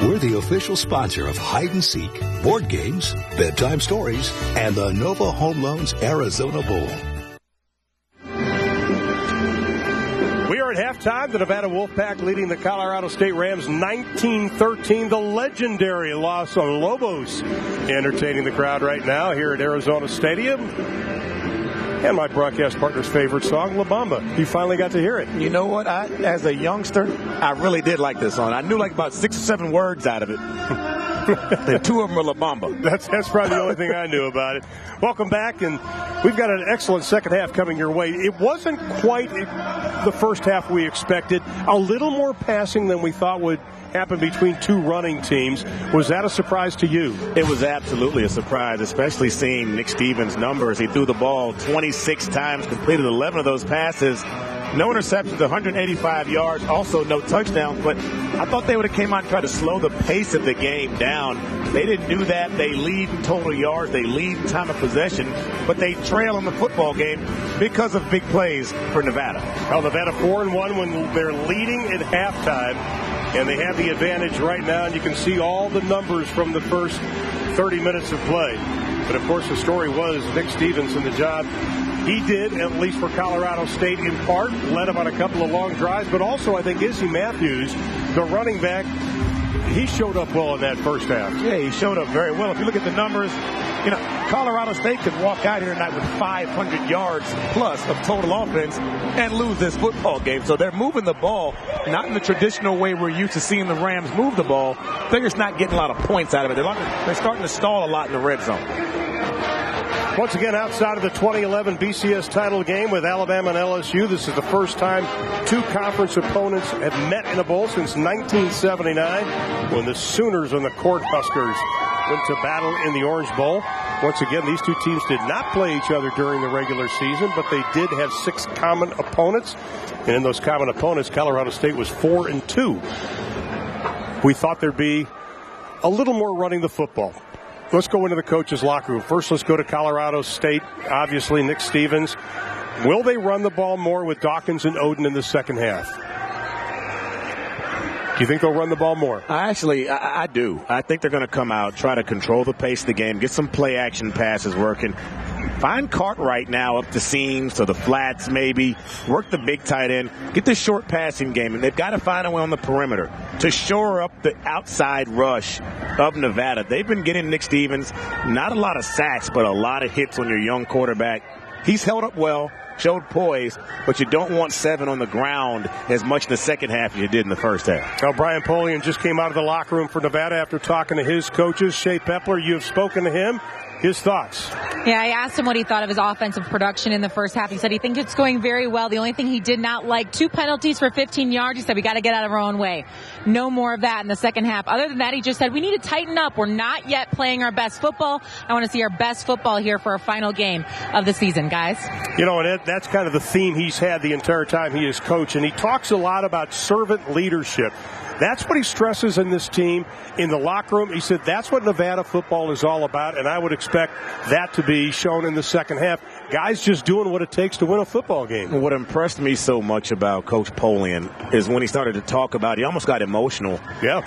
We're the official sponsor of Hide and Seek, board games, bedtime stories, and the Nova Home Loans Arizona Bowl. We are at halftime. The Nevada Wolfpack leading the Colorado State Rams 19-13. The legendary Los Lobos entertaining the crowd right now here at Arizona Stadium. And my broadcast partner's favorite song, La Bamba. You finally got to hear it. You know what? As a youngster, I really did like this song. I knew like about 6 or 7 words out of it. And 2 of them are La Bamba. That's probably the only thing I knew about it. Welcome back, and we've got an excellent second half coming your way. It wasn't quite the first half we expected. A little more passing than we thought would happen between 2 running teams. Was that a surprise to you? It was absolutely a surprise, especially seeing Nick Stevens' numbers. He threw the ball 26 times, completed 11 of those passes. No interceptions, 185 yards, also no touchdowns. But I thought they would have came out and tried to slow the pace of the game down. They didn't do that. They lead in total yards. They lead in time of possession. But they trail in the football game because of big plays for Nevada. Well, Nevada 4-1 when they're leading at halftime. And they have the advantage right now. And you can see all the numbers from the first 30 minutes of play. But, of course, the story was Nick Stevens and the job he did, at least for Colorado State in part, led him on a couple of long drives. But also, I think Izzy Matthews, the running back, he showed up well in that first half. Yeah, he showed up very well. If you look at the numbers, you know, Colorado State could walk out here tonight with 500 yards plus of total offense and lose this football game. So they're moving the ball, not in the traditional way we're used to seeing the Rams move the ball. They're just not getting a lot of points out of it. They're starting to stall a lot in the red zone. Once again, outside of the 2011 BCS title game with Alabama and LSU, this is the first time 2 conference opponents have met in a bowl since 1979 when the Sooners and the Cornhuskers went to battle in the Orange Bowl. Once again, these 2 teams did not play each other during the regular season, but they did have 6 common opponents. And in those common opponents, Colorado State was 4-2. We thought there'd be a little more running the football. Let's go into the coach's locker room. First, let's go to Colorado State. Obviously, Nick Stevens. Will they run the ball more with Dawkins and Oden in the second half? Do you think they'll run the ball more? I do. I think they're going to come out, try to control the pace of the game, get some play-action passes working. Find Cartwright now up the seams, so the flats maybe. Work the big tight end. Get the short passing game. And they've got to find a way on the perimeter to shore up the outside rush of Nevada. They've been getting Nick Stevens, not a lot of sacks, but a lot of hits on your young quarterback. He's held up well, showed poise, but you don't want 7 on the ground as much in the second half as you did in the first half. Well, Brian Polian just came out of the locker room for Nevada after talking to his coaches. Shea Pepler, you have spoken to him. His thoughts. Yeah, I asked him what he thought of his offensive production in the first half. He said he thinks it's going very well. The only thing he did not like, 2 penalties for 15 yards. He said we got to get out of our own way. No more of that in the second half. Other than that, he just said we need to tighten up. We're not yet playing our best football. I want to see our best football here for our final game of the season, guys. You know, and that's kind of the theme he's had the entire time he is coach. And he talks a lot about servant leadership. That's what he stresses in this team in the locker room. He said that's what Nevada football is all about, and I would expect that to be shown in the second half. Guys just doing what it takes to win a football game. What impressed me so much about Coach Polian is when he started to talk about, he almost got emotional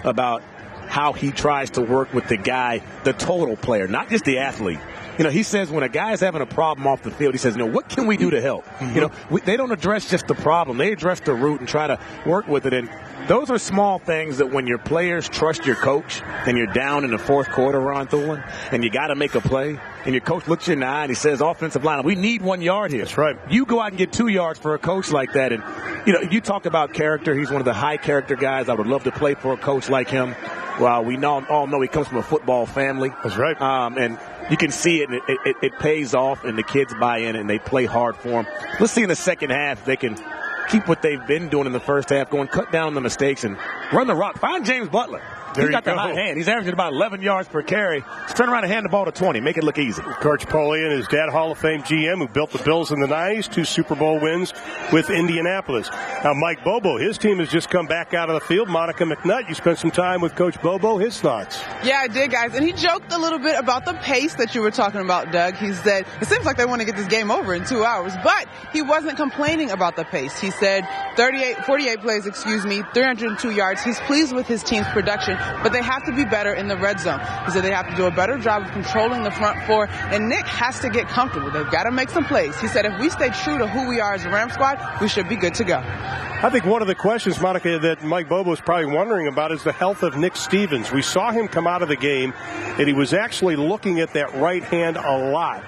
about how he tries to work with the guy, the total player, not just the athlete. You know, he says when a guy is having a problem off the field, he says, what can we do to help? Mm-hmm. You know, they don't address just the problem. They address the root and try to work with it. And those are small things that when your players trust your coach and you're down in the fourth quarter, Ron Thulin, and you got to make a play, and your coach looks you in the eye and he says, offensive line, we need 1 yard here. That's right. You go out and get 2 yards for a coach like that. And, you know, you talk about character. He's one of the high character guys. I would love to play for a coach like him. Well, we all know he comes from a football family. That's right. And you can see it, and it pays off, and the kids buy in, and they play hard for him. Let's see in the second half they can keep what they've been doing in the first half, cut down the mistakes, and run the rock. Find James Butler. He's got the hot hand. He's averaging about 11 yards per carry. Just turn around and hand the ball to 20. Make it look easy. Coach Polian, his dad, Hall of Fame GM, who built the Bills in the 90s, 2 Super Bowl wins with Indianapolis. Now, Mike Bobo, his team has just come back out of the field. Monica McNutt, you spent some time with Coach Bobo. His thoughts? Yeah, I did, guys. And he joked a little bit about the pace that you were talking about, Doug. He said, it seems like they want to get this game over in 2 hours. But he wasn't complaining about the pace. He said 48 plays, 302 yards. He's pleased with his team's production. but they have to be better in the red zone. He said they have to do a better job of controlling the front four, and Nick has to get comfortable. They've got to make some plays. He said if we stay true to who we are as a Ram squad, we should be good to go. I think one of the questions, Monica, that Mike Bobo is probably wondering about is the health of Nick Stevens. We saw him come out of the game, and he was actually looking at that right hand a lot.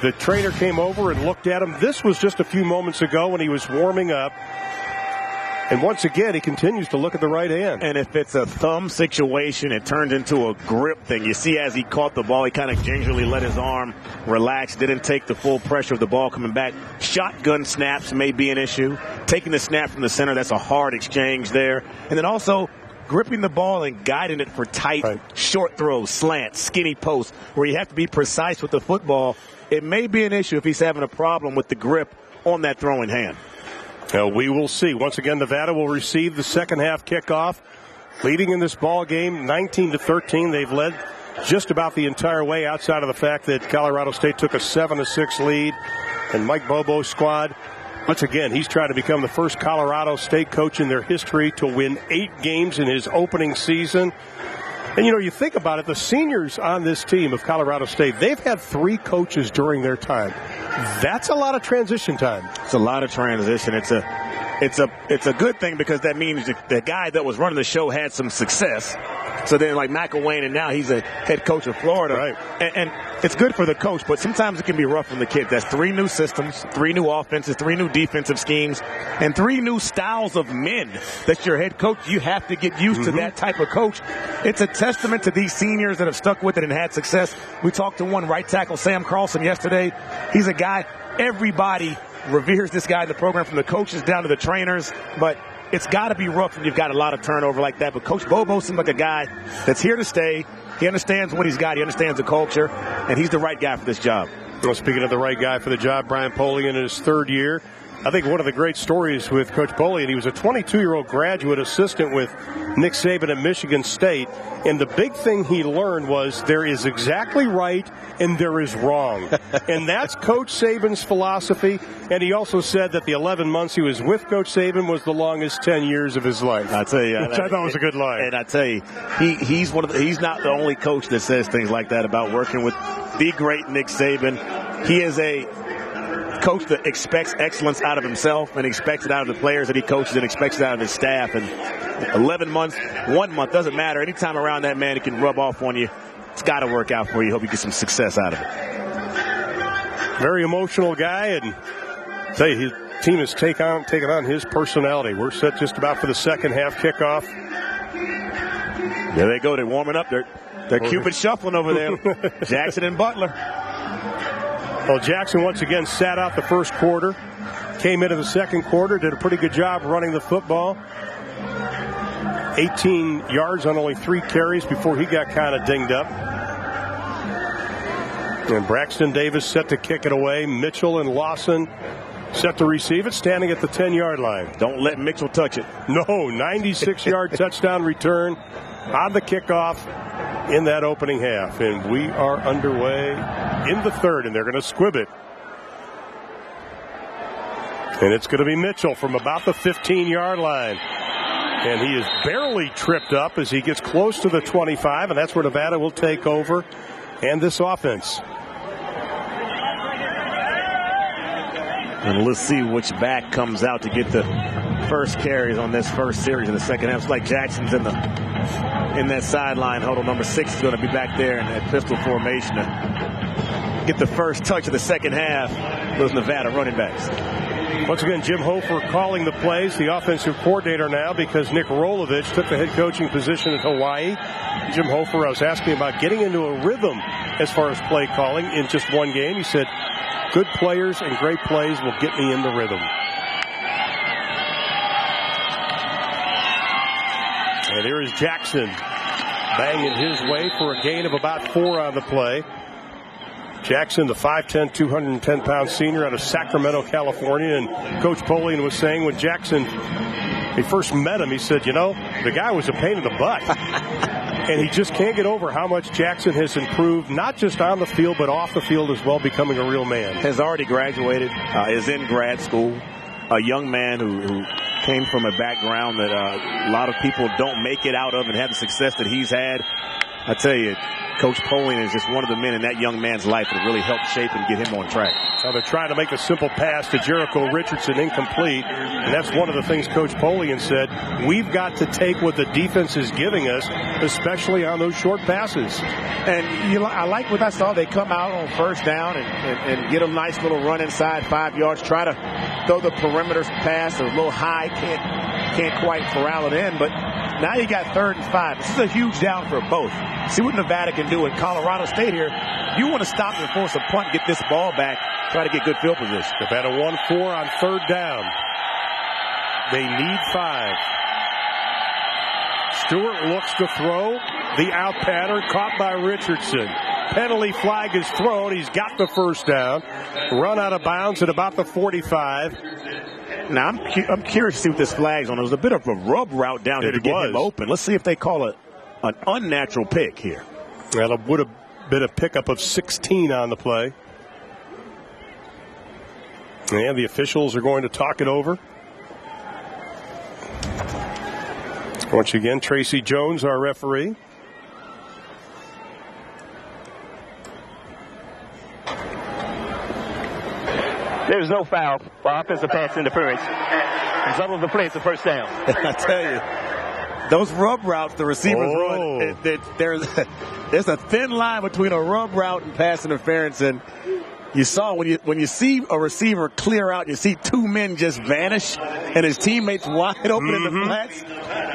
The trainer came over and looked at him. This was just a few moments ago when he was warming up. And once again, he continues to look at the right hand. And if it's a thumb situation, it turned into a grip thing. You see, as he caught the ball, he kind of gingerly let his arm relax, didn't take the full pressure of the ball coming back. Shotgun snaps may be an issue. Taking the snap from the center, that's a hard exchange there. And then also gripping the ball and guiding it for tight, short throws, slants, skinny posts, where you have to be precise with the football. It may be an issue if he's having a problem with the grip on that throwing hand. We will see. Once again, Nevada will receive the second half kickoff, leading in this ball game 19-13. They've led just about the entire way, outside of the fact that Colorado State took a 7-6 lead. And Mike Bobo's squad, once again, he's trying to become the first Colorado State coach in their history to win 8 games in his opening season. And, you think about it, the seniors on this team of Colorado State, they've had 3 coaches during their time. That's a lot of transition time. It's a lot of transition. It's a good thing, because that means the guy that was running the show had some success. So then, like McElwain, and now he's a head coach of Florida. Right. And it's good for the coach, but sometimes it can be rough on the kids. That's 3 new systems, 3 new offenses, 3 new defensive schemes, and 3 new styles of men. That's your head coach. You have to get used to that type of coach. It's a testament to these seniors that have stuck with it and had success. We talked to one right tackle, Sam Carlson, yesterday. He's a guy, everybody reveres this guy in the program, from the coaches down to the trainers, but it's got to be rough when you've got a lot of turnover like that. But Coach Bobo seems like a guy that's here to stay. He understands what he's got. He understands the culture, and he's the right guy for this job. Well, speaking of the right guy for the job, Brian Polian in his 3rd year. I think one of the great stories with Coach Polian, he was a 22-year-old graduate assistant with Nick Saban at Michigan State. And the big thing he learned was there is exactly right and there is wrong. And that's Coach Saban's philosophy. And he also said that the 11 months he was with Coach Saban was the longest 10 years of his life. I tell you, which I thought was a good line. And I tell you, he's not the only coach that says things like that about working with the great Nick Saban. He is a coach that expects excellence out of himself and expects it out of the players that he coaches and expects it out of his staff. And 11 months, 1 month, doesn't matter. Anytime around that man, it can rub off on you. It's got to work out for you. Hope you get some success out of it. Very emotional guy, and I tell you, his team has taken on his personality. We're set just about for the second half kickoff. There they go. They're warming up. They're Cupid shuffling over there. Jackson and Butler. Well, Jackson once again sat out the first quarter, came into the second quarter, did a pretty good job running the football. 18 yards on only 3 carries before he got kind of dinged up. And Braxton Davis set to kick it away. Mitchell and Lawson set to receive it, standing at the 10-yard line. Don't let Mitchell touch it. No, 96-yard touchdown return on the kickoff in that opening half. And we are underway in the third, and they're going to squib it. And it's going to be Mitchell from about the 15-yard line. And he is barely tripped up as he gets close to the 25, and that's where Nevada will take over and this offense. And let's see which back comes out to get the first carries on this first series in the second half. It's like Jackson's in that sideline huddle. Number 6 is going to be back there in that pistol formation to get the first touch of the second half. Those Nevada running backs. Once again, Jim Hofer calling the plays, the offensive coordinator now, because Nick Rolovich took the head coaching position at Hawaii. Jim Hofer, I was asking about getting into a rhythm as far as play calling in just one game. He said, good players and great plays will get me in the rhythm. And there is Jackson banging his way for a gain of about 4 on the play. Jackson, the 5'10", 210-pound senior out of Sacramento, California. And Coach Polian was saying when Jackson, he first met him, he said, the guy was a pain in the butt. And he just can't get over how much Jackson has improved, not just on the field, but off the field as well, becoming a real man. Has already graduated, is in grad school, a young man who came from a background that a lot of people don't make it out of and have the success that he's had. I tell you, Coach Polian is just one of the men in that young man's life that really helped shape and get him on track. Now they're trying to make a simple pass to Jericho Richardson, incomplete. And that's one of the things Coach Polian said. We've got to take what the defense is giving us, especially on those short passes. And I like what I saw. They come out on first down and get a nice little run inside 5 yards. Try to throw the perimeter pass a little high. Can't quite corral it in. But now you got 3rd and 5. This is a huge down for both. See what Nevada can do in Colorado State here. You want to stop and force a punt, get this ball back, try to get good field position. Nevada 1-4 on 3rd down. They need 5. Stewart looks to throw. The out pattern caught by Richardson. Penalty flag is thrown. He's got the first down. Run out of bounds at about the 45. Now, I'm curious to see what this flag's on. It was a bit of a rub route down here to get him open. Let's see if they call it an unnatural pick here. Well, it would have been a pickup of 16 on the play. And the officials are going to talk it over. Once again, Tracy Jones, our referee. There's no foul for offensive pass interference. Result of the play is the first down. I tell you, those rub routes the receivers run, there's a thin line between a rub route and pass interference. And you saw when you see a receiver clear out, you see 2 men just vanish and his teammates wide open in the flats.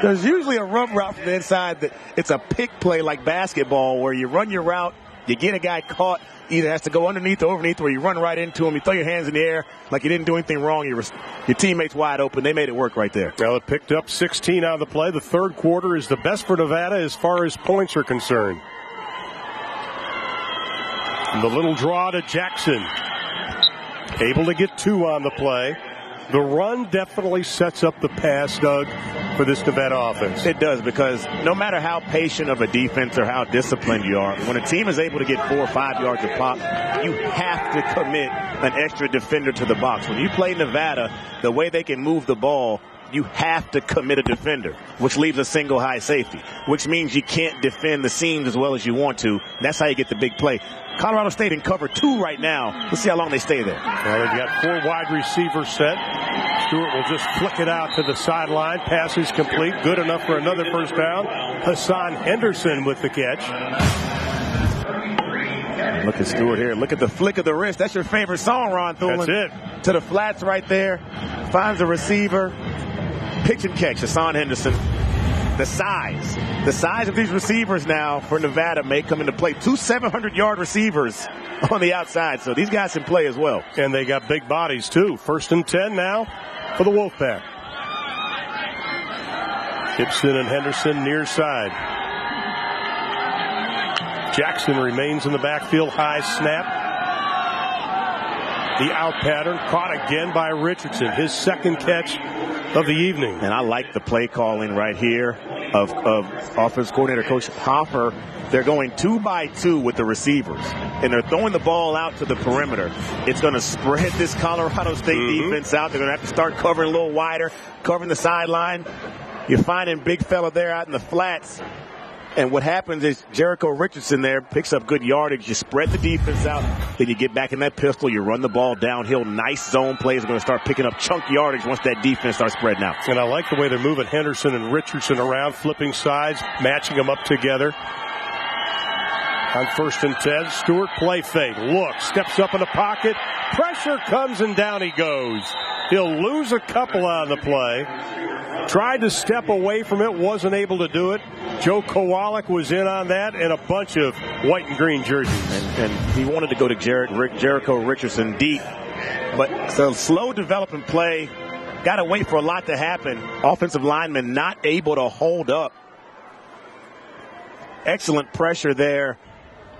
There's usually a rub route from the inside that it's a pick play like basketball where you run your route, you get a guy caught, either has to go underneath or overneath, or you run right into him, you throw your hands in the air like you didn't do anything wrong, your teammate's wide open. They made it work right there. Well, it picked up 16 on the play. The 3rd quarter is the best for Nevada as far as points are concerned. And the little draw to Jackson. Able to get 2 on the play. The run definitely sets up the pass, Doug, for this Nevada offense. It does, because no matter how patient of a defense or how disciplined you are, when a team is able to get 4 or 5 yards of pop, you have to commit an extra defender to the box. When you play Nevada, the way they can move the ball, you have to commit a defender, which leaves a single high safety, which means you can't defend the seams as well as you want to. That's how you get the big play. Colorado State in cover 2 right now. Let's see how long they stay there. Well, they've got 4 wide receivers set. Stewart will just flick it out to the sideline. Pass is complete. Good enough for another first down. Hassan Henderson with the catch. Look at Stewart here. Look at the flick of the wrist. That's your favorite song, Ron Thulin. That's it. To the flats right there. Finds a receiver. Pitch and catch. Hassan Henderson. The size of these receivers now for Nevada may come into play. 2 700-yard receivers on the outside, so these guys can play as well. And they got big bodies, too. 1st and 10 now for the Wolfpack. Gibson and Henderson near side. Jackson remains in the backfield. High snap. The out pattern caught again by Richardson. His 2nd catch of the evening. And I like the play calling right here of offense coordinator Coach Hoffer. They're going 2 by 2 with the receivers, and they're throwing the ball out to the perimeter. It's going to spread this Colorado State defense out. They're going to have to start covering a little wider, covering the sideline. You're finding big fella there out in the flats. And what happens is Jericho Richardson there picks up good yardage. You spread the defense out. Then you get back in that pistol. You run the ball downhill. Nice zone plays are going to start picking up chunk yardage once that defense starts spreading out. And I like the way they're moving Henderson and Richardson around, flipping sides, matching them up together. On 1st and 10, Stewart play fake. Look, steps up in the pocket. Pressure comes and down he goes. He'll lose a couple on the play. Tried to step away from it, wasn't able to do it. Joe Kowalik was in on that, and a bunch of white and green jerseys. And he wanted to go to Jericho Richardson deep, but it's a slow developing play. Got to wait for a lot to happen. Offensive lineman not able to hold up. Excellent pressure there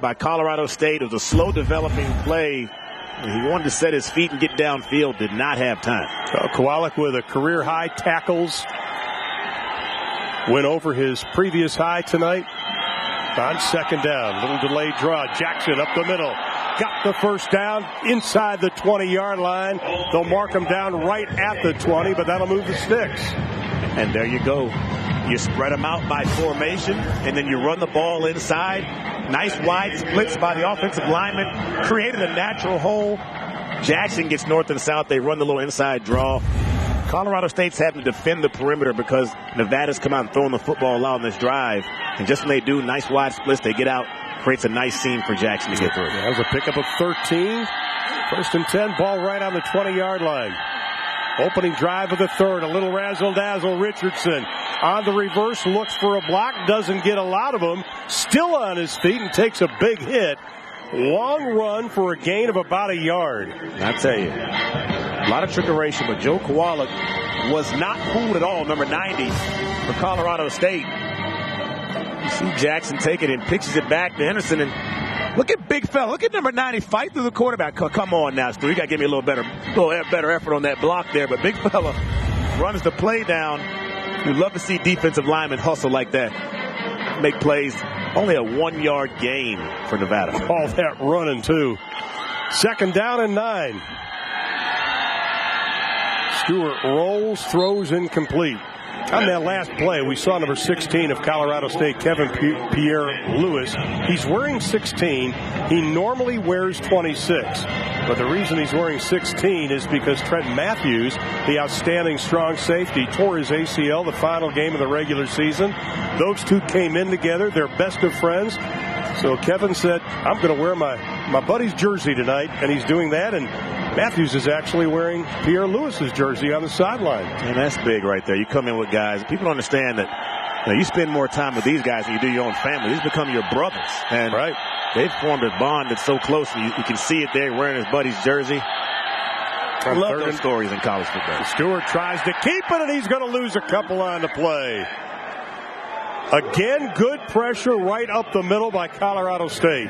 by Colorado State. It was a slow developing play. He wanted to set his feet and get downfield, did not have time. Kowalik with a career-high tackles. Went over his previous high tonight. On 2nd down, little delayed draw. Jackson up the middle. got the first down inside the 20-yard line. They'll mark him down right at the 20, but that'll move the sticks. And there you go. You spread them out by formation, and then you run the ball inside. Nice wide splits by the offensive lineman. Created a natural hole. Jackson gets north and south. They run the little inside draw. Colorado State's having to defend the perimeter because Nevada's come out and thrown the football a lot on this drive. And just when they do, nice wide splits, they get out. Creates a nice seam for Jackson to get through. That was a pickup of 13. First and 10, ball right on the 20-yard line. Opening drive of the third, a little razzle-dazzle. Richardson on the reverse, looks for a block, doesn't get a lot of them. Still on his feet and takes a big hit. Long run for a gain of about a yard. I tell you, a lot of trickeration, but Joe Kowalik was not fooled at all, number 90 for Colorado State. You see Jackson take it and pitches it back to Henderson, and look at big fella. Look at number 90 fight through the quarterback. Come on now, Stu. You got to give me a little better effort on that block there. But big fella runs the play down. You'd love to see defensive linemen hustle like that. Make plays. Only a 1-yard gain for Nevada. All that running, too. Second down and 9. Stewart rolls, throws incomplete. On that last play, we saw number 16 of Colorado State, Kevin Pierre-Louis. He's wearing 16. He normally wears 26. But the reason he's wearing 16 is because Trent Matthews, the outstanding strong safety, tore his ACL the final game of the regular season. Those two came in together. They're best of friends. So Kevin said, I'm going to wear my buddy's jersey tonight, and he's doing that. And Matthews is actually wearing Pierre-Louis's jersey on the sideline. And that's big right there. You come in with guys. People don't understand that you spend more time with these guys than you do your own family. These become your brothers. And they've formed a bond that's so close. You can see it there wearing his buddy's jersey. I love those stories in college football. Stewart tries to keep it, and he's going to lose a couple on the play. Again, good pressure right up the middle by Colorado State.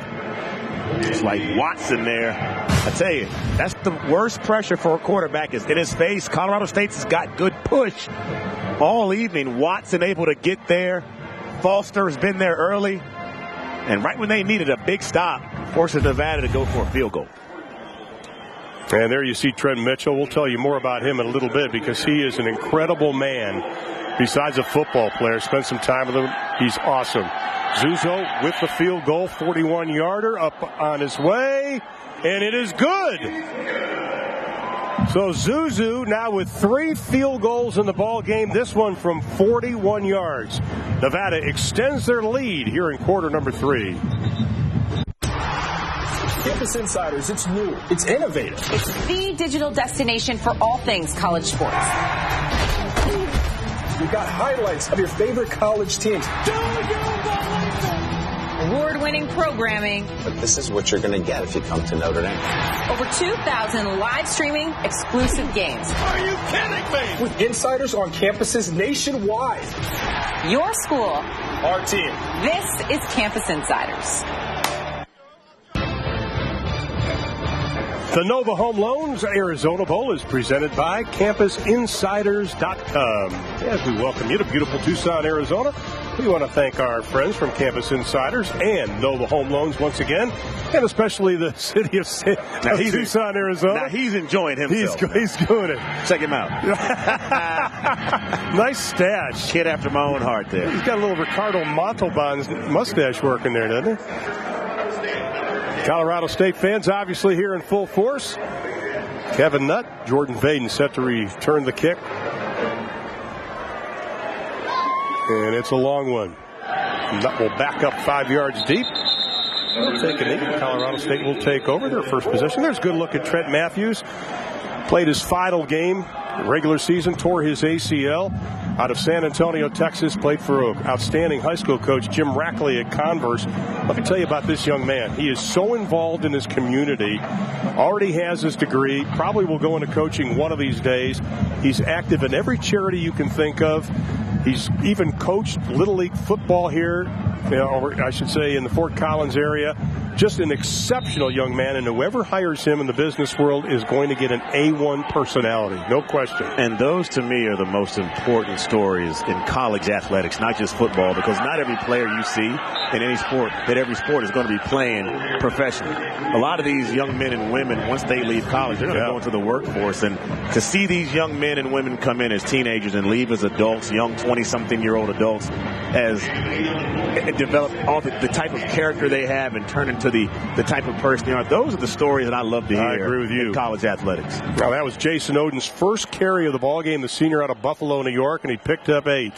It's like Watson there. I tell you, that's the worst pressure for a quarterback is in his face. Colorado State's got good push all evening. Watson able to get there. Foster has been there early. And right when they needed a big stop, forces Nevada to go for a field goal. And there you see Trent Mitchell. We'll tell you more about him in a little bit because he is an incredible man. Besides a football player, spent some time with him. He's awesome. Zuzo with the field goal, 41-yarder up on his way, and it is good. So Zuzu now with 3 field goals in the ball game, this one from 41 yards. Nevada extends their lead here in quarter number 3. Campus Insiders, it's new, it's innovative. It's the digital destination for all things college sports. We've got highlights of your favorite college teams. Award-winning programming. But this is what you're going to get if you come to Notre Dame. Over 2,000 live streaming exclusive games. Are you kidding me? With insiders on campuses nationwide. Your school. Our team. This is Campus Insiders. The Nova Home Loans Arizona Bowl is presented by CampusInsiders.com. As we welcome you to beautiful Tucson, Arizona, we want to thank our friends from Campus Insiders and Nova Home Loans once again, and especially the city of Tucson, Arizona. Now he's enjoying himself. He's doing it. Check him out. Nice stash. Kid after my own heart there. He's got a little Ricardo Montalban's mustache working there, doesn't he? Colorado State fans obviously here in full force. Kevin Nutt, Jordan Vaden set to return the kick. And it's a long one. Nutt will back up 5 yards deep. They'll take a knee. Colorado State will take over their first possession. There's a good look at Trent Matthews. Played his final game, regular season, tore his ACL. Out of San Antonio, Texas, played for an outstanding high school coach, Jim Rackley at Converse. Let me tell you about this young man. He is so involved in his community, already has his degree, probably will go into coaching one of these days. He's active in every charity you can think of. He's even coached Little League football here, or I should say in the Fort Collins area. Just an exceptional young man, and whoever hires him in the business world is going to get an A1 personality, no question. And those, to me, are the most important stories in college athletics, not just football, because not every player you see in any sport, that every sport is going to be playing professionally. A lot of these young men and women, once they leave college, they're going to go into the workforce. And to see these young men and women come in as teenagers and leave as adults, young 20-something-year-old adults, as develop all the type of character they have and turn into the type of person they are. Those are the stories that I love to hear. I agree with you. In college athletics. Well, that was Jason Oden's first carry of the ballgame, the senior out of Buffalo, New York, and he picked up 8.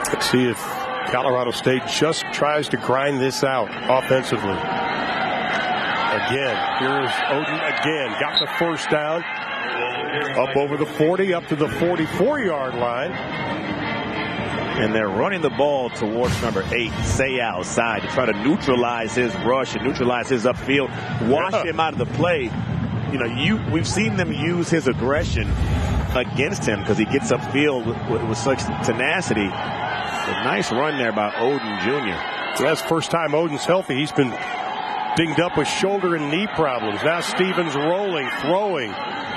Let's see if Colorado State just tries to grind this out offensively. Again, here's Oden again. Got the first down. Up over the 40, up to the 44-yard line. And they're running the ball towards number 8, Say outside, to try to neutralize his rush and neutralize his upfield, wash him out of the play. You know, we've seen them use his aggression against him because he gets upfield with such tenacity. A nice run there by Oden Jr. That's the first time Oden's healthy. He's been dinged up with shoulder and knee problems. Now Stevens rolling, throwing.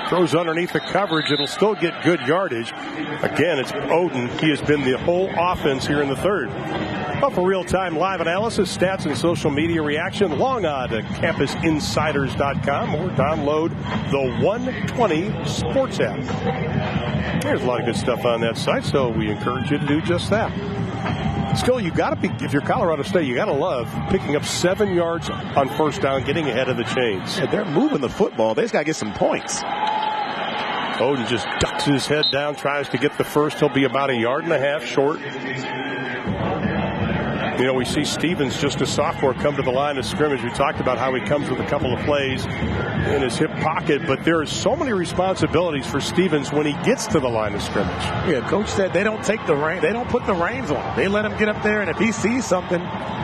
Throws underneath the coverage. It'll still get good yardage. Again, it's Oden. He has been the whole offense here in the third. Well, for real-time live analysis, stats, and social media reaction, log on to CampusInsiders.com or download the 120 Sports app. There's a lot of good stuff on that site, so we encourage you to do just that. Still, you got to be, if you're Colorado State, you got to love picking up 7 yards on first down, getting ahead of the chains. Yeah, they're moving the football. They just got to get some points. Oden just ducks his head down, tries to get the first. He'll be about 1.5 yards short. You know, we see Stevens, just a sophomore, come to the line of scrimmage. We talked about how he comes with a couple of plays in his hip pocket, but there are so many responsibilities for Stevens when he gets to the line of scrimmage. Yeah, Coach said they don't take the rein, they don't put the reins on him. They let him get up there, and if he sees something,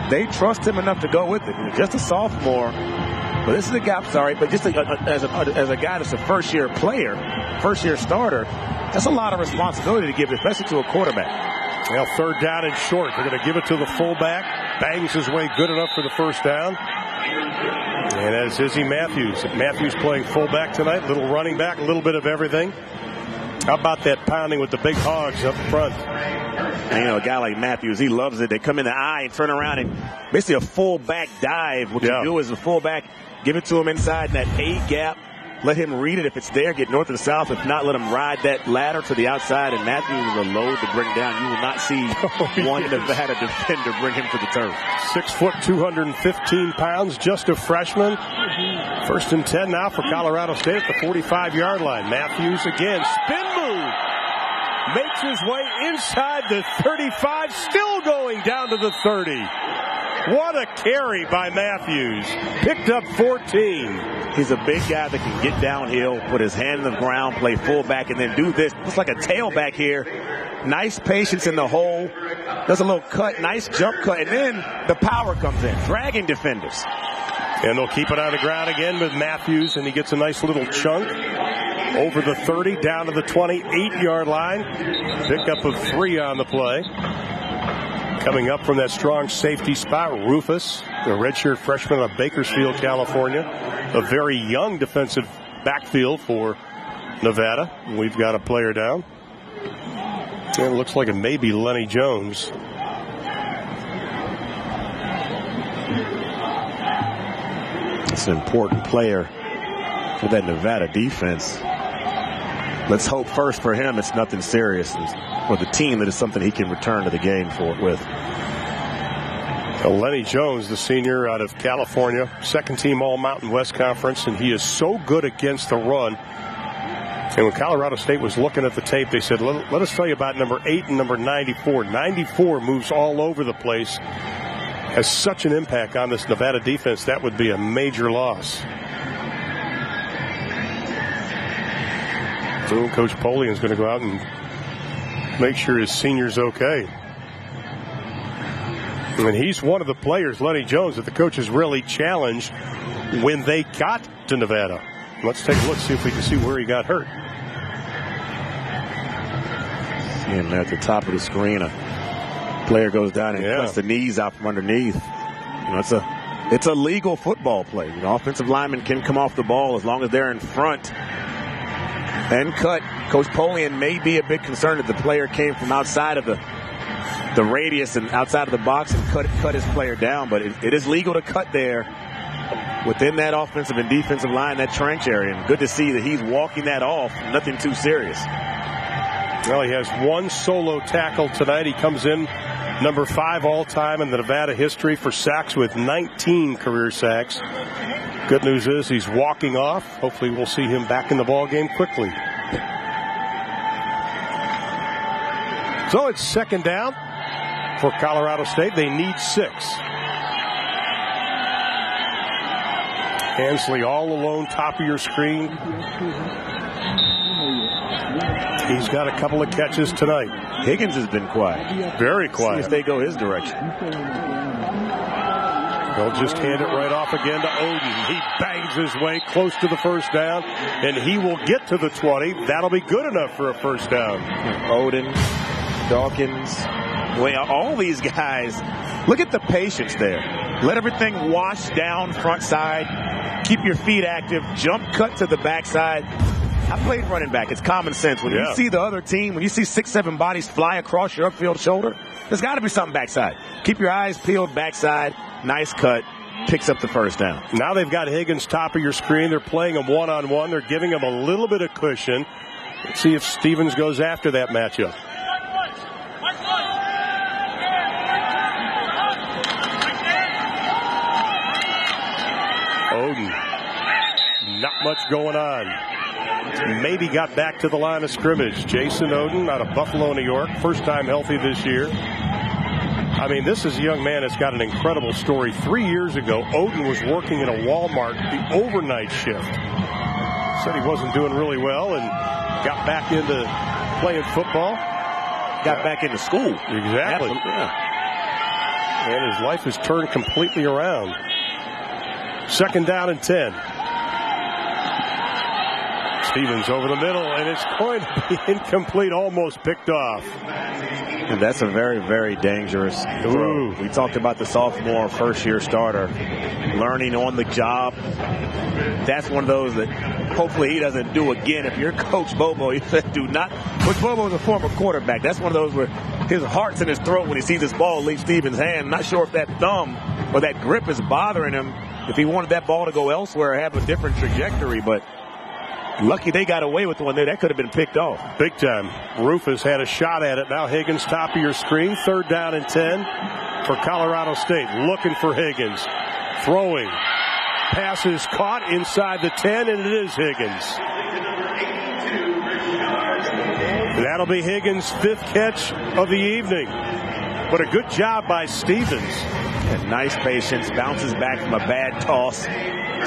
they trust him enough to go with it. Just a sophomore. But this is a gap, but just as a guy that's a first-year player, first-year starter, that's a lot of responsibility to give, especially to a quarterback. Well, third down and short. They're going to give it to the fullback. Bangs his way good enough for the first down. And that is Izzy Matthews. Matthews playing fullback tonight. Little running back, a little bit of everything. How about that pounding with the big hogs up front? And, you know, a guy like Matthews, he loves it. They come in the eye and turn around and basically a fullback dive. What you do is a fullback, give it to him inside in that A gap. Let him read it if it's there, get north or south. If not, let him ride that ladder to the outside. And Matthews is a load to bring down. You will not see one Nevada defender bring him to the turf. 6 foot, 215 pounds, just a freshman. First and 10 now for Colorado State at the 45-yard line. Matthews again, spin move. Makes his way inside the 35, still going down to the 30. What a carry by Matthews. Picked up 14. He's a big guy that can get downhill, put his hand in the ground, play fullback, and then do this. Looks like a tailback here. Nice patience in the hole. Does a little cut, nice jump cut, and then the power comes in, dragging defenders. And they'll keep it on the ground again with Matthews, and he gets a nice little chunk over the 30, down to the 28-yard line. Pickup of 3 on the play. Coming up from that strong safety spot, Rufus, the redshirt freshman out of Bakersfield, California. A very young defensive backfield for Nevada. We've got a player down. And it looks like it may be Lenny Jones. It's an important player for that Nevada defense. Let's hope first for him it's nothing serious. For the team, that is something he can return to the game with. Lenny Jones, the senior out of California, second team All Mountain West Conference, and he is so good against the run. And when Colorado State was looking at the tape, they said, let us tell you about number 8 and number 94. 94 moves all over the place. Has such an impact on this Nevada defense, that would be a major loss. So Coach Polian is going to go out and make sure his senior's okay. And he's one of the players, Lenny Jones, that the coaches really challenged when they got to Nevada. Let's take a look, see if we can see where he got hurt. And at the top of the screen, a player goes down and cuts the knees out from underneath. You know, it's a legal football play. You know, offensive linemen can come off the ball as long as they're in front and cut Coach Polian may be a bit concerned that the player came from outside of the radius and outside of the box and cut his player down, but it is legal to cut there within that offensive and defensive line, that trench area. And good to see that he's walking that off. Nothing too serious. Well, he has one solo tackle tonight. He comes in number 5 all-time in the Nevada history for sacks with 19 career sacks. Good news is he's walking off. Hopefully we'll see him back in the ball game quickly. So it's second down for Colorado State. They need 6. Hensley all alone, top of your screen. He's got a couple of catches tonight. Higgins has been quiet. Very quiet. See if they go his direction. They'll just hand it right off again to Oden. He bangs his way close to the first down, and he will get to the 20. That'll be good enough for a first down. Oden, Dawkins, all these guys, look at the patience there. Let everything wash down front side. Keep your feet active. Jump cut to the backside. I played running back. It's common sense. When you see the other team, when you see 6-7 bodies fly across your upfield shoulder, there's got to be something backside. Keep your eyes peeled backside. Nice cut. Picks up the first down. Now they've got Higgins top of your screen. They're playing him one-on-one. They're giving him a little bit of cushion. Let's see if Stevens goes after that matchup. Oden. Not much going on. Maybe got back to the line of scrimmage. Jason Oden out of Buffalo, New York. First time healthy this year. I mean, this is a young man that's got an incredible story. 3 years ago, Oden was working in a Walmart, the overnight shift. Said he wasn't doing really well and got back into playing football. Got back into school. Exactly. Yeah. And his life has turned completely around. Second down and 10. Stevens over the middle, and it's going to be incomplete, almost picked off. And that's a very, very dangerous throw. We talked about the sophomore first-year starter learning on the job. That's one of those that hopefully he doesn't do again. If you're Coach Bobo, you said do not. Coach Bobo is a former quarterback. That's one of those where his heart's in his throat when he sees this ball leave Stevens' hand. Not sure if that thumb or that grip is bothering him. If he wanted that ball to go elsewhere or have a different trajectory, but lucky they got away with one there. That could have been picked off. Big time. Rufus had a shot at it. Now Higgins top of your screen. Third down and 10 for Colorado State. Looking for Higgins. Throwing. Pass is caught inside the 10, and it is Higgins. That'll be Higgins' 5th catch of the evening. But a good job by Stevens. And nice patience. Bounces back from a bad toss.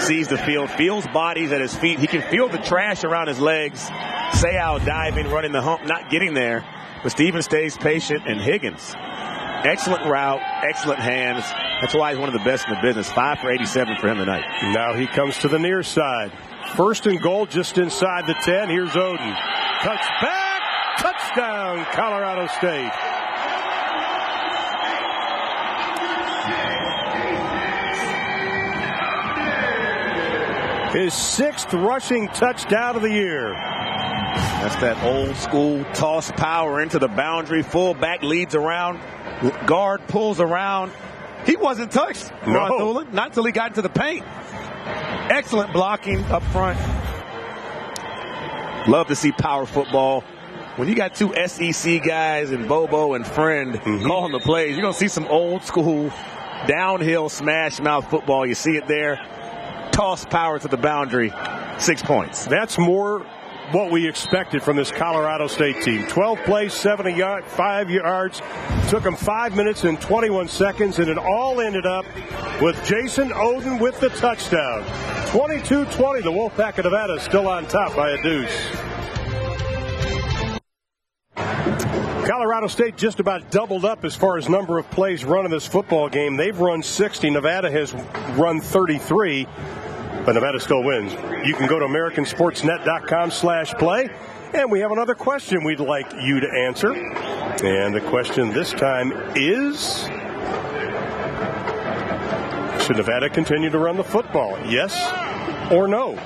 Sees the field. Feels bodies at his feet. He can feel the trash around his legs. Sayal diving, running the hump, not getting there. But Stevens stays patient. And Higgins, excellent route, excellent hands. That's why he's one of the best in the business. 5 for 87 for him tonight. Now he comes to the near side. First and goal just inside the 10. Here's Oden. Cuts back. Touchdown, Colorado State. His 6th rushing touchdown of the year. That's that old school toss power into the boundary. Fullback leads around. Guard pulls around. He wasn't touched. No. Not till he got into the paint. Excellent blocking up front. Love to see power football. When you got 2 SEC guys and Bobo and Friend calling the plays, you're going to see some old school downhill smash mouth football. You see it there. Toss power to the boundary. 6 points. That's more what we expected from this Colorado State team. 12 plays, 75 yards. Took them 5 minutes and 21 seconds, and it all ended up with Jason Oden with the touchdown. 22-20. The Wolfpack of Nevada is still on top by a deuce. Colorado State just about doubled up as far as number of plays run in this football game. They've run 60. Nevada has run 33. But Nevada still wins. You can go to AmericanSportsNet.com/play. And we have another question we'd like you to answer. And the question this time is, should Nevada continue to run the football? Yes or no?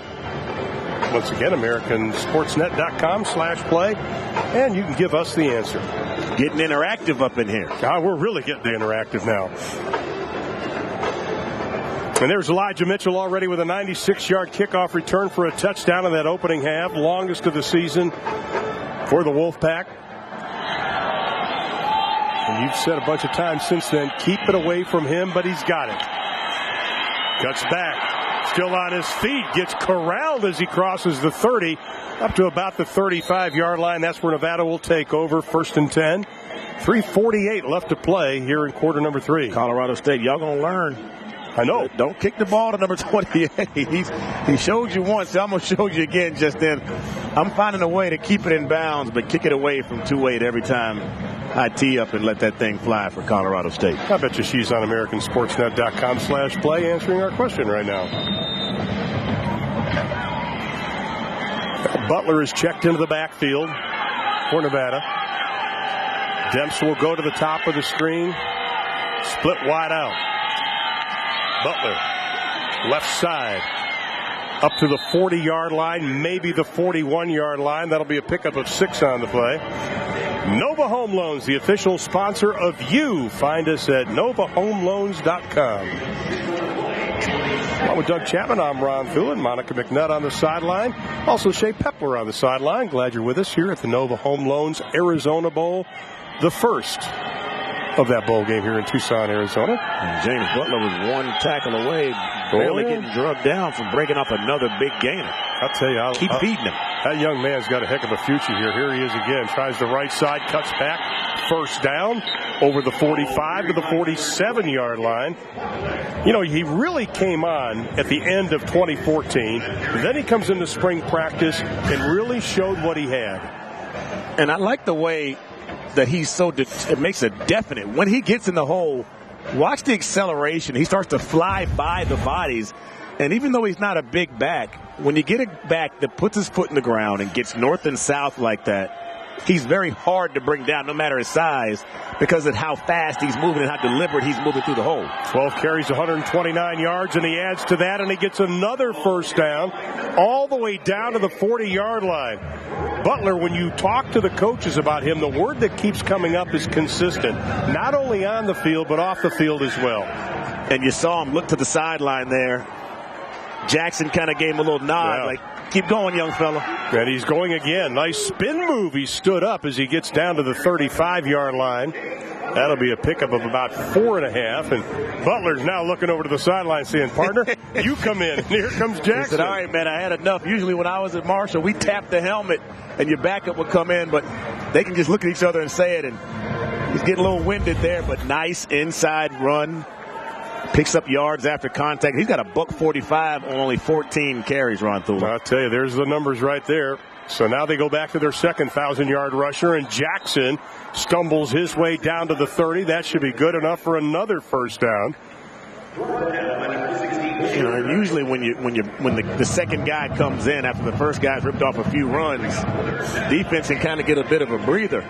Once again, AmericanSportsNet.com/play, and you can give us the answer. Getting interactive up in here. God, we're really getting interactive now. And there's Elijah Mitchell already with a 96-yard kickoff return for a touchdown in that opening half, longest of the season for the Wolfpack. And you've said a bunch of times since then, keep it away from him, but he's got it. Cuts back, still on his feet, gets corralled as he crosses the 30, up to about the 35-yard line. That's where Nevada will take over, 1st and 10. 3:48 left to play here in quarter number 3. Colorado State, y'all going to learn. I know. Don't kick the ball to number 28. He showed you once. So I'm going to show you again just then. I'm finding a way to keep it in bounds, but kick it away from 2-8 every time I tee up and let that thing fly for Colorado State. I bet you she's on AmericanSportsNet.com/play answering our question right now. Butler is checked into the backfield for Nevada. Demps will go to the top of the screen. Split wide out. Butler, left side, up to the 40-yard line, maybe the 41-yard line. That'll be a pickup of 6 on the play. Nova Home Loans, the official sponsor of you. Find us at NovaHomeLoans.com. Well, with Doug Chapman, I'm Ron Thulin. Monica McNutt on the sideline. Also Shea Pepler on the sideline. Glad you're with us here at the Nova Home Loans Arizona Bowl, the first of that bowl game here in Tucson, Arizona. And James Butler was one tackle away, barely getting drugged down from breaking off another big gainer. I'll tell you, keep feeding him. That young man's got a heck of a future here. Here he is again. Tries the right side, cuts back. 1st down over the 45 to the 47-yard line. You know, he really came on at the end of 2014. Then he comes into spring practice and really showed what he had. And I like the way that he's it makes it definite. When he gets in the hole, watch the acceleration. He starts to fly by the bodies. And even though he's not a big back, when you get a back that puts his foot in the ground and gets north and south like that, he's very hard to bring down no matter his size because of how fast he's moving and how deliberate he's moving through the hole. 12 carries, 129 yards, and he adds to that, and he gets another 1st down all the way down to the 40-yard line. Butler, when you talk to the coaches about him, the word that keeps coming up is consistent, not only on the field but off the field as well. And you saw him look to the sideline there. Jackson kind of gave him a little nod, like, keep going, young fella. And he's going again. Nice spin move. He stood up as he gets down to the 35-yard line. That'll be a pickup of about 4.5. And Butler's now looking over to the sideline saying, partner, you come in. And here comes Jackson. He said, all right, man, I had enough. Usually when I was at Marshall, we tapped the helmet and your backup would come in. But they can just look at each other and say it. And he's getting a little winded there, but nice inside run. Picks up yards after contact. He's got a $145 on only 14 carries, Ron Thulin. I'll tell you, there's the numbers right there. So now they go back to their second 1,000-yard rusher, and Jackson stumbles his way down to the 30. That should be good enough for another 1st down. You know, and usually when the second guy comes in after the first guy's ripped off a few runs, defense can kind of get a bit of a breather.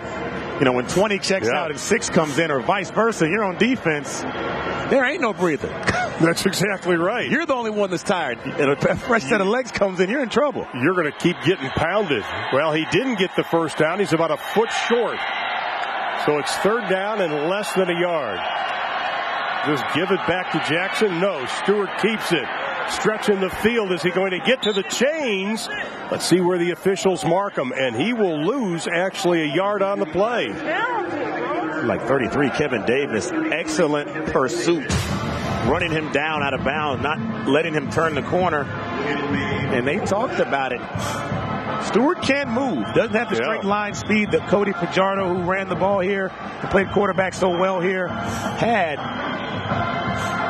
You know, when 20 checks out and 6 comes in, or vice versa, you're on defense, there ain't no breather. That's exactly right. You're the only one that's tired. And a fresh set of legs comes in, you're in trouble. You're going to keep getting pounded. Well, he didn't get the 1st down. He's about a foot short. So it's 3rd down and less than a yard. Just give it back to Jackson. No, Stewart keeps it. Stretching the field. Is he going to get to the chains? Let's see where the officials mark him. And he will lose actually a yard on the play. Like 33, Kevin Davis. Excellent pursuit. Running him down out of bounds, not letting him turn the corner. And they talked about it. Stewart can't move. Doesn't have the straight line speed that Cody Fajardo, who ran the ball here and played quarterback so well here, had.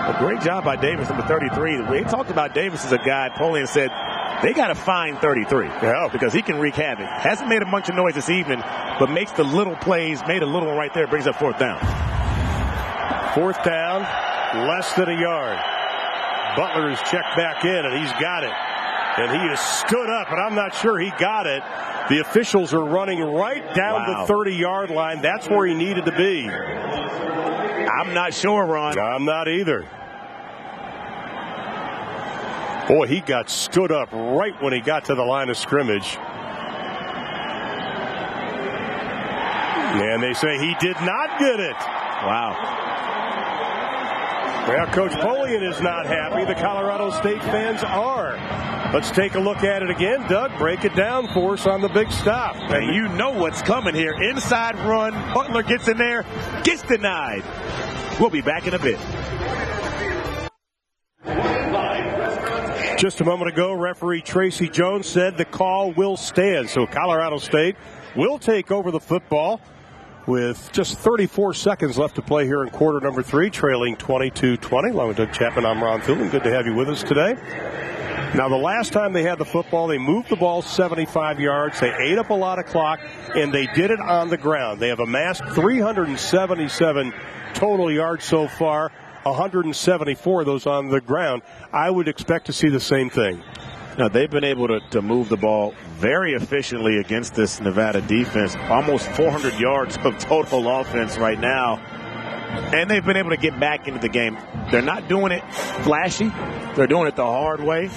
A great job by Davis, number 33. They talked about Davis as a guy. Polian said they got to find 33 because he can wreak havoc. Hasn't made a bunch of noise this evening, but makes the little plays. Made a little one right there. Brings up 4th down. 4th down, less than a yard. Butler is checked back in, and he's got it. And he has stood up, and I'm not sure he got it. The officials are running right down the 30-yard line. That's where he needed to be. I'm not sure, Ron. I'm not either. Boy, he got stood up right when he got to the line of scrimmage. And they say he did not get it. Wow. Well, Coach Polian is not happy. The Colorado State fans are. Let's take a look at it again. Doug, break it down for us on the big stop. And you know what's coming here. Inside run. Butler gets in there. Gets denied. We'll be back in a bit. Just a moment ago, referee Tracy Jones said the call will stand. So Colorado State will take over the football with just 34 seconds left to play here in quarter number 3, trailing 22-20. Along with Doug Chapman, I'm Ron Thulin. Good to have you with us today. Now, the last time they had the football, they moved the ball 75 yards. They ate up a lot of clock, and they did it on the ground. They have amassed 377 total yards so far, 174 of those on the ground. I would expect to see the same thing. Now, they've been able to move the ball very efficiently against this Nevada defense. Almost 400 yards of total offense right now. And they've been able to get back into the game. They're not doing it flashy. They're doing it the hard way.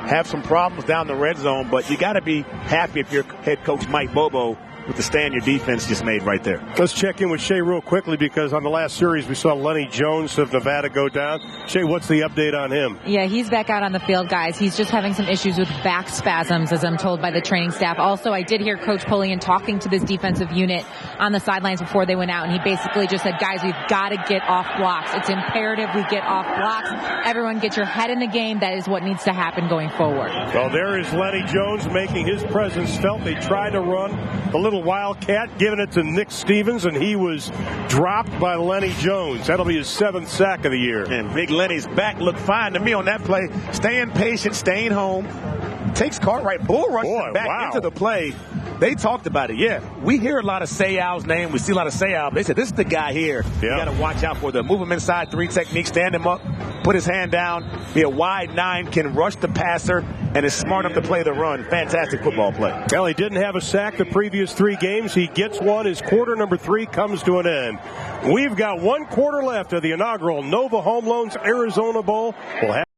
Have some problems down the red zone, but you got to be happy if you're head coach Mike Bobo with the stand your defense just made right there. Let's check in with Shea real quickly, because on the last series we saw Lenny Jones of Nevada go down. Shea, what's the update on him? Yeah, he's back out on the field, guys. He's just having some issues with back spasms, as I'm told by the training staff. Also, I did hear Coach Polian talking to this defensive unit on the sidelines before they went out, and he basically just said, guys, we've got to get off blocks. It's imperative we get off blocks. Everyone get your head in the game. That is what needs to happen going forward. Well, there is Lenny Jones making his presence felt. They tried to run the little wildcat, giving it to Nick Stevens, and he was dropped by Lenny Jones. That'll be his 7th sack of the year. And Big Lenny's back looked fine to me on that play. Staying patient, staying home. Takes Cartwright, bull rushes back into the play. They talked about it, yeah. We hear a lot of Sayal's name. We see a lot of Sayal. They said, this is the guy here. You got to watch out for. Move him inside, 3 technique, stand him up, put his hand down, be a wide 9, can rush the passer, and is smart enough to play the run. Fantastic football play. Well, he didn't have a sack the previous 3 games. He gets one. His quarter number 3 comes to an end. We've got 1 quarter left of the inaugural Nova Home Loans Arizona Bowl. We'll have